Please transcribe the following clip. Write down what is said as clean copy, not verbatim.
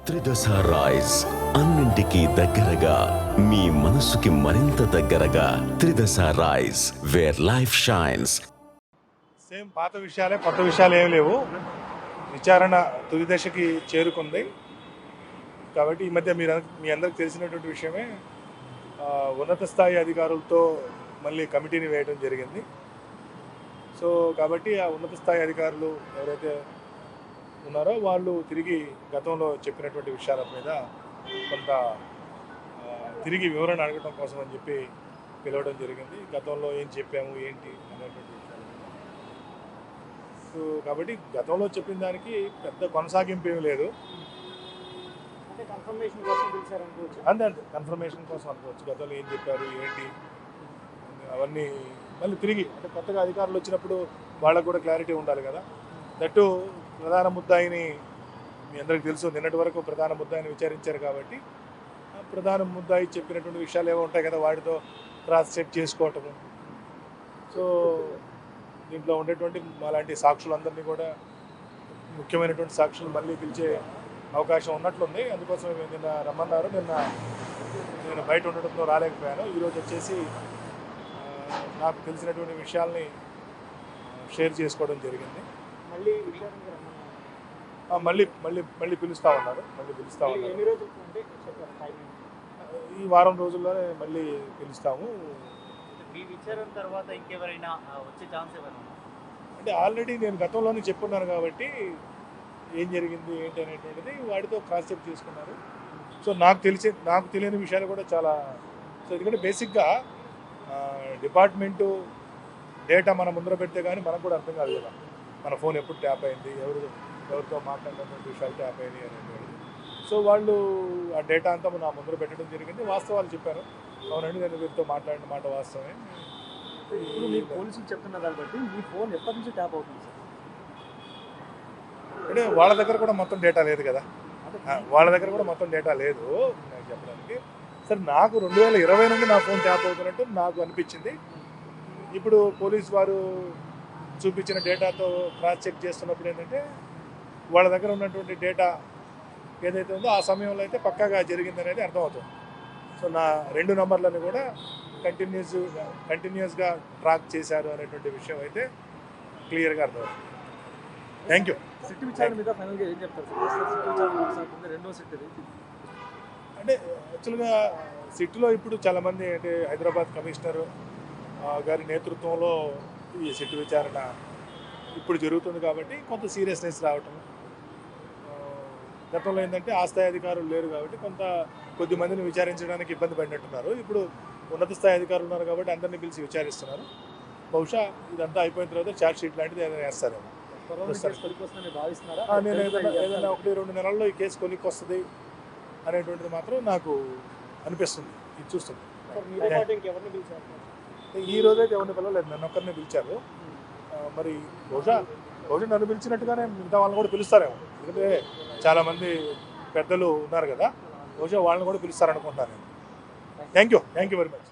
త్రిదశ rice అన్నింటికీ దగ్గరగా మీ మనసుకి మరింత దగ్గరగా Tridasa rice where life shines. Same పాత విషయాలే, కొత్త విషయాలు ఏమి లేవు. విచారణ తుది దశకి చేరుకుంది కాబట్టి ఈ మధ్య మీ అందరికి తెలిసినటువంటి విషయమే, ఉన్నత స్థాయి అధికారులతో మళ్ళీ కమిటీని వేయడం జరిగింది. సో కాబట్టి ఆ ఉన్నత స్థాయి అధికారులు ఎవరైతే ఉన్నారో వాళ్ళు తిరిగి గతంలో చెప్పినటువంటి విషయాల మీద కొంత తిరిగి వివరణ అడగడం కోసం అని చెప్పి పిలవడం జరిగింది. గతంలో ఏం చెప్పాము ఏంటి అనేటువంటి విషయాలు. సో కాబట్టి గతంలో చెప్పిన దానికి పెద్ద కొనసాగింపు ఏమి లేదు. అంతే కన్ఫర్మేషన్ కోసం అనుకోవచ్చు. గతంలో ఏం చెప్పారు ఏంటి అవన్నీ మళ్ళీ తిరిగి అంటే కొత్తగా అధికారులు వచ్చినప్పుడు వాళ్ళకు కూడా క్లారిటీ ఉండాలి కదా. దట్టు ప్రధాన ముద్దాయిని మీ అందరికీ తెలుసు, నిన్నటి వరకు ప్రధాన ముద్దాయిని విచారించారు కాబట్టి ప్రధాన ముద్దాయి చెప్పినటువంటి విషయాలు ఏమో ఉంటాయి కదా, వాటితో క్రాస్ చెక్ చేసుకోవటము. సో దీంట్లో ఉండేటువంటి అలాంటి సాక్షులందరినీ కూడా, ముఖ్యమైనటువంటి సాక్షులు మళ్ళీ పిలిచే అవకాశం ఉన్నట్లుంది. అందుకోసం నిన్న రమ్మన్నారు. నేను బయట ఉండడంతో రాలేకపోయాను. ఈరోజు వచ్చేసి నాకు తెలిసినటువంటి విషయాల్ని షేర్ చేసుకోవడం జరిగింది. మళ్ళీ పిలుస్తూ ఉన్నారు. ఈ వారం రోజుల్లోనే మళ్ళీ పిలుస్తాము. అంటే ఆల్రెడీ నేను గతంలోనే చెప్పున్నాను కాబట్టి ఏం జరిగింది ఏంటి అనేటువంటిది వాటితో క్రాస్ చెక్ చేసుకున్నారు. సో నాకు తెలియని విషయాలు కూడా చాలా. సో ఎందుకంటే బేసిక్గా డిపార్ట్మెంటు డేటా మన ముందర పెడితే కానీ మనకు కూడా అర్థం కాదు కదా, మన ఫోన్ ఎప్పుడు ట్యాప్ అయింది, ఎవరితో మాట్లాడినటువంటి విషయాలు ట్యాప్ అయినాయి అనేటువంటిది. సో వాళ్ళు ఆ డేటా అంతా నా ముందర పెట్టడం జరిగింది. వాస్తవాలు చెప్పారు. అవునండి, నేను వీరితో మాట్లాడిన మాట వాస్తవమే. ఇప్పుడు మీ పోలీసులు చెప్తున్న దాన్ని బట్టి మీ ఫోన్ ఎప్పటి నుంచి ట్యాప్ అవుతుంది సార్? అంటే వాళ్ళ దగ్గర కూడా మొత్తం డేటా లేదు కదా. వాళ్ళ దగ్గర కూడా మొత్తం డేటా లేదు నాకు చెప్పడానికి. సరే, నాకు 2020 నుండి నా ఫోన్ ట్యాప్ అవుతున్నట్టు నాకు అనిపించింది. ఇప్పుడు పోలీసు వారు చూపించిన డేటాతో క్రాస్ చెక్ చేస్తున్నప్పుడు ఏంటంటే వాళ్ళ దగ్గర ఉన్నటువంటి డేటా ఏదైతే ఉందో ఆ సమయంలో అయితే పక్కాగా జరిగింది అనేది అర్థమవుతుంది. సో నా 2 నంబర్లను కూడా కంటిన్యూస్గా ట్రాక్ చేశారు అనేటువంటి విషయం అయితే క్లియర్గా అర్థమవుతుంది. Thank you. సిట్ విచారణ మీద ఫైనల్గా ఏం చెప్తారు సార్? రెండో సిట్ అంటే యాక్చువల్గా సిట్లో ఇప్పుడు చాలామంది, అంటే హైదరాబాద్ కమిషనర్ గారి నేతృత్వంలో ఈ సిట్ విచారణ ఇప్పుడు జరుగుతుంది కాబట్టి కొంత సీరియస్నెస్ రావటం. గతంలో ఏంటంటే ఆ స్థాయి అధికారులు లేరు కాబట్టి కొద్ది మందిని విచారించడానికి ఇబ్బంది పడినట్టున్నారు. ఇప్పుడు ఉన్నత స్థాయి అధికారులు ఉన్నారు కాబట్టి అందరినీ పిలిచి విచారిస్తున్నారు. బహుశా ఇదంతా అయిపోయిన తర్వాత ఛార్జ్ షీట్ లాంటిది ఏదైనా వేస్తారేమో. నేను ఏదైనా 1-2 నెలల్లో ఈ కేసు కొలిక్కి వస్తుంది అనేటువంటిది మాత్రం నాకు అనిపిస్తుంది. ఇది చూస్తుంది. ఈ రోజైతే ఎవరిని పిలవలేదు, నన్ను ఒక్కరిని పిలిచారు. మరి బహుశా నన్ను పిలిచినట్టుగానే మిగతా వాళ్ళని కూడా పిలుస్తారేమో. ఎందుకంటే చాలామంది పెద్దలు ఉన్నారు కదా, బహుశా వాళ్ళని కూడా పిలుస్తారనుకుంటున్నాను నేను. Thank you very much.